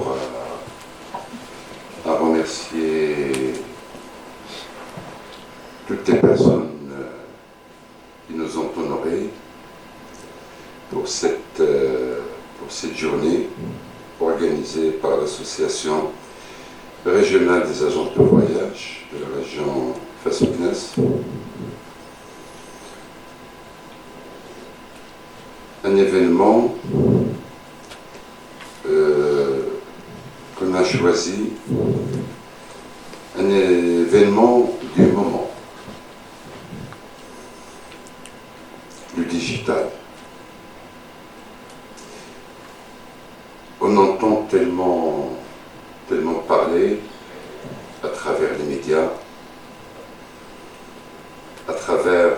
d'abord à remercier toutes les personnes qui nous ont honorés pour cette journée organisée par l'association régionale des agences de voyage de la région Fès-Meknès. Un événement qu'on a choisi, un événement du moment, du digital. On entend tellement parler à travers les médias, à travers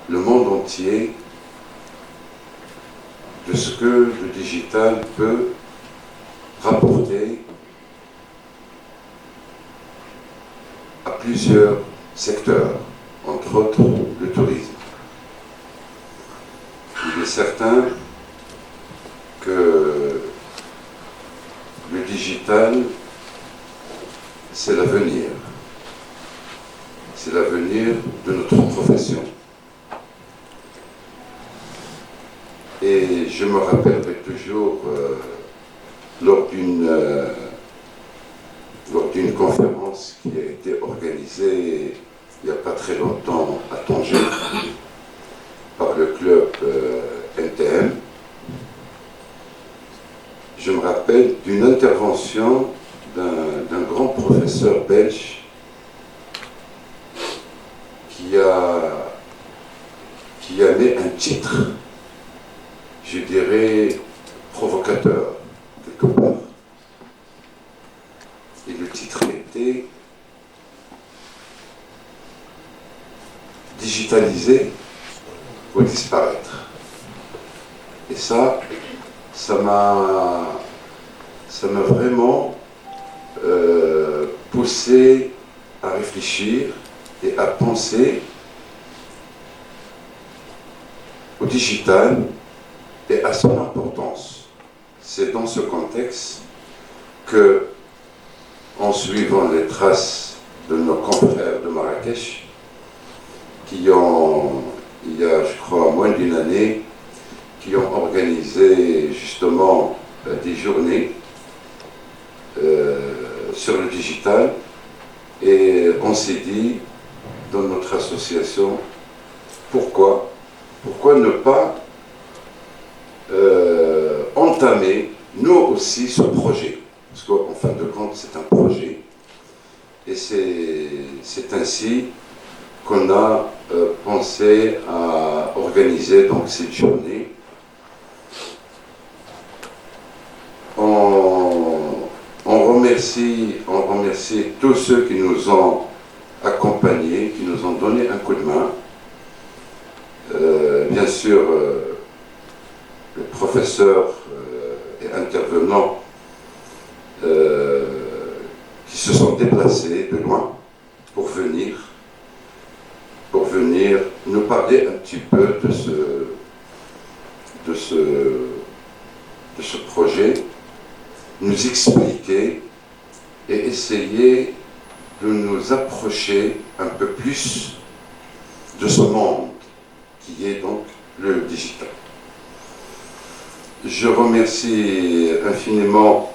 le monde entier, de ce que le digital peut rapporter à plusieurs secteurs, entre autres le tourisme. Il est certain que le digital, c'est l'avenir. C'est l'avenir de notre profession. Et je me rappellerai toujours lors d'une conférence qui a été organisée il n'y a pas très longtemps à Tanger par le club NTM. Je me rappelle d'une intervention d'un grand professeur belge qui a mis un titre, je dirais, provocateur, quelque part. Et le titre était « Digitaliser ou disparaître ». Et ça m'a vraiment poussé à réfléchir et à penser au digital et à son importance. C'est dans ce contexte que, en suivant les traces de nos confrères de Marrakech, qui ont, il y a, je crois, moins d'une année, qui ont organisé justement des journées sur le digital, et on s'est dit, dans notre association, pourquoi ne pas entamer, nous aussi, ce projet. Parce qu'en fin de compte, c'est un projet. Et c'est ainsi qu'on a pensé à organiser donc cette journée. On remercie tous ceux qui nous ont accompagnés, qui nous ont donné un coup de main. Bien sûr, le professeur et intervenants qui se sont déplacés de loin pour venir nous parler un petit peu de ce projet, nous expliquer et essayer de nous approcher un peu plus de ce monde qui est donc le digital. Je remercie infiniment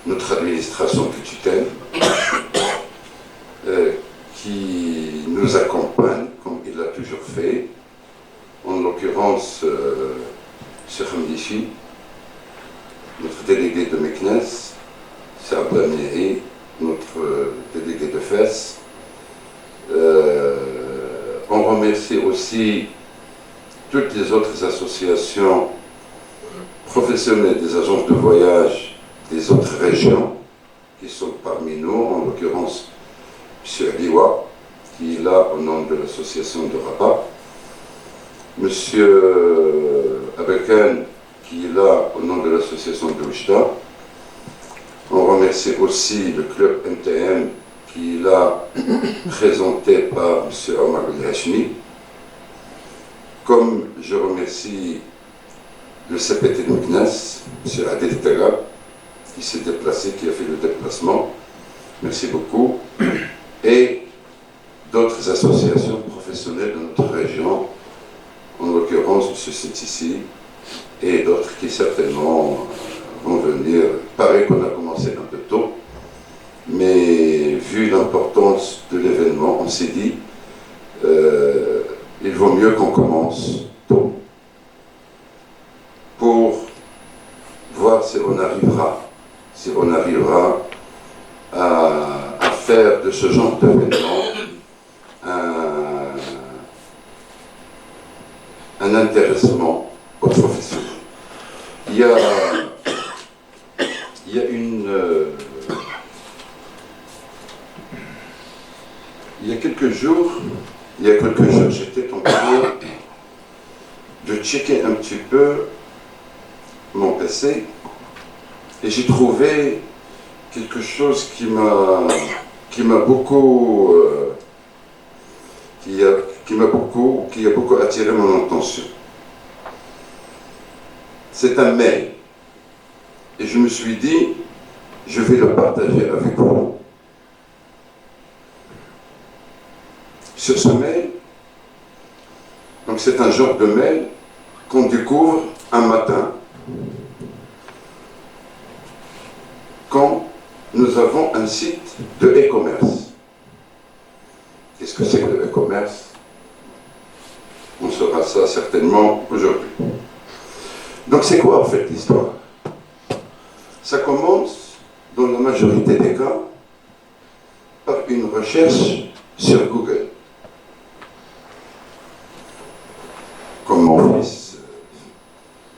notre administration de tutelle qui nous accompagne comme il l'a toujours fait, en l'occurrence Cheikh Hamdichi, notre délégué de Meknès, Cheikh Abdelmiri, notre délégué de Fès. On remercie aussi toutes les autres associations professionnelles des agences de voyage des autres régions qui sont parmi nous, en l'occurrence M. Aliwa, qui est là au nom de l'association de Rabat, M. Abekan, qui est là au nom de l'association de Oujda. On remercie aussi le club MTM, qui est là présenté par M. Omar El-Hachmi. Comme je remercie le CPT de Meknès, M. Adel Taga, qui s'est déplacé, qui a fait le déplacement. Merci beaucoup. Et d'autres associations professionnelles de notre région, en l'occurrence M. Sétissi, et d'autres qui certainement vont venir. Pareil qu'on a commencé un peu tôt, mais vu l'importance de l'événement, on s'est dit il vaut mieux qu'on commence tôt pour voir si on arrivera à faire de ce genre d'événement un intéressement aux professionnels. Il y a quelques jours, j'étais en train de checker un petit peu mon PC et j'ai trouvé quelque chose qui a beaucoup attiré mon attention. C'est un mail. Et je me suis dit, je vais le partager avec vous. Sur ce mail, donc c'est un genre de mail qu'on découvre un matin quand nous avons un site de e-commerce. Qu'est-ce que c'est que le e-commerce? On saura ça certainement aujourd'hui. Donc c'est quoi en fait l'histoire? Ça commence, dans la majorité des cas, par une recherche sur Google. Comme mon fils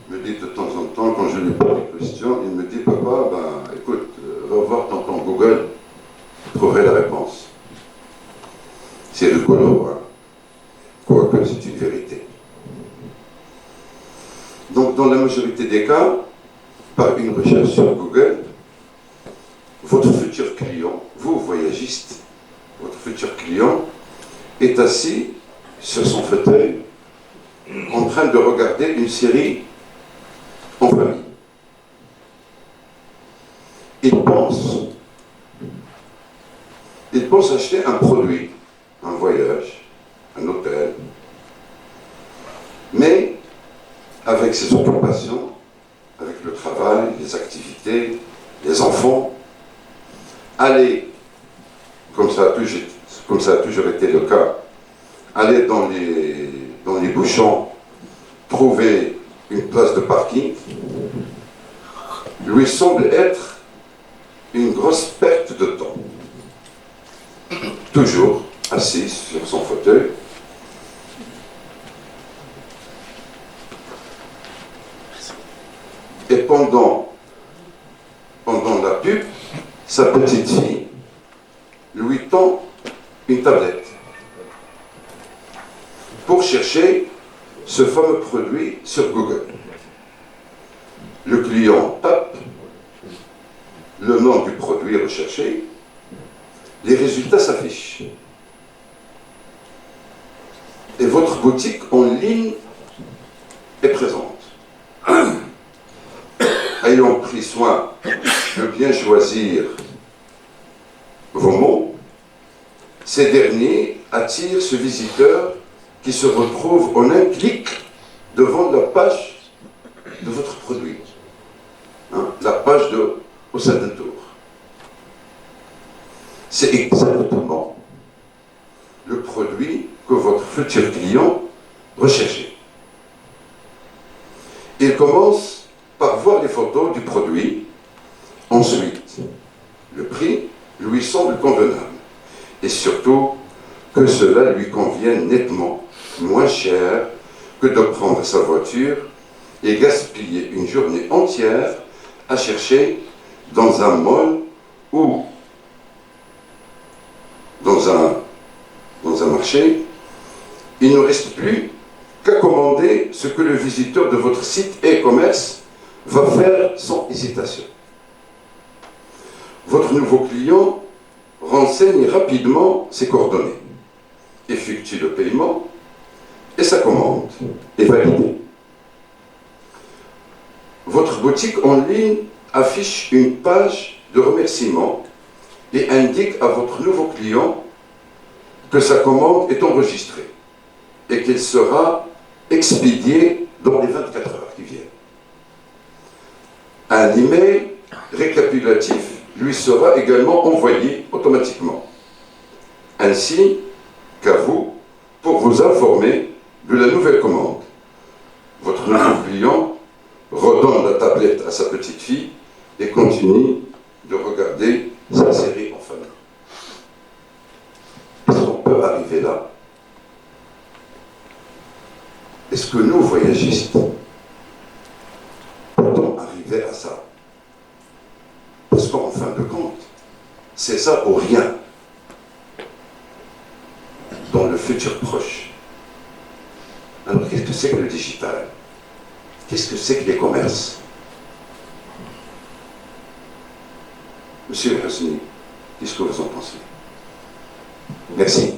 me dit de temps en temps, quand je lui pose des questions, il me dit, papa, écoute, va voir tonton Google, trouver la réponse. C'est rigolo, hein? Quoique c'est une vérité. Donc dans la majorité des cas, par une recherche sur Google, votre futur client, vous voyagiste, votre futur client est assis sur son fauteuil en train de regarder une série en famille. Il pense acheter un produit, un voyage, un hôtel, mais avec ses occupations, avec le travail, les activités, les enfants, aller, comme ça a toujours été le cas, aller dans les bouchons, trouver une place de parking, lui semble être une grosse perte de temps. Toujours assis sur son fauteuil, et pendant la pub, sa petite fille lui tend une tablette pour chercher ce fameux produit sur Google. Le client tape le nom du produit recherché, les résultats s'affichent. Et votre boutique en ligne est présente. Ayant pris soin de bien choisir vos mots, ces derniers attirent ce visiteur qui se retrouve en un clic devant la page de votre produit, la page de Ossadentour. C'est exactement le produit que votre futur client recherchait. Il commence par voir les photos du produit. Ensuite, le prix lui semble convenable. Et surtout, que cela lui convienne nettement moins cher que de prendre sa voiture et gaspiller une journée entière à chercher dans un mall ou dans un marché. Il ne reste plus qu'à commander ce que le visiteur de votre site e-commerce va faire sans hésitation. Votre nouveau client renseigne rapidement ses coordonnées, effectue le paiement et sa commande est validée. votre boutique en ligne affiche une page de remerciement et indique à votre nouveau client que sa commande est enregistrée et qu'elle sera expédiée dans les 24 heures qui viennent. Un email récapitulatif lui sera également envoyé automatiquement, ainsi qu'à vous pour vous informer de la nouvelle commande. Votre nouveau client redonne la tablette à sa petite fille et continue de regarder sa série en famille. Est-ce qu'on peut arriver là? Est-ce que nous, voyagistes, peut-on arriver à ça? Parce qu'en fin de compte, c'est ça ou rien dans le futur proche. Alors, qu'est-ce que c'est que le digital? Qu'est-ce que c'est que les commerces? Monsieur Hosni, qu'est-ce que vous en pensez? Merci.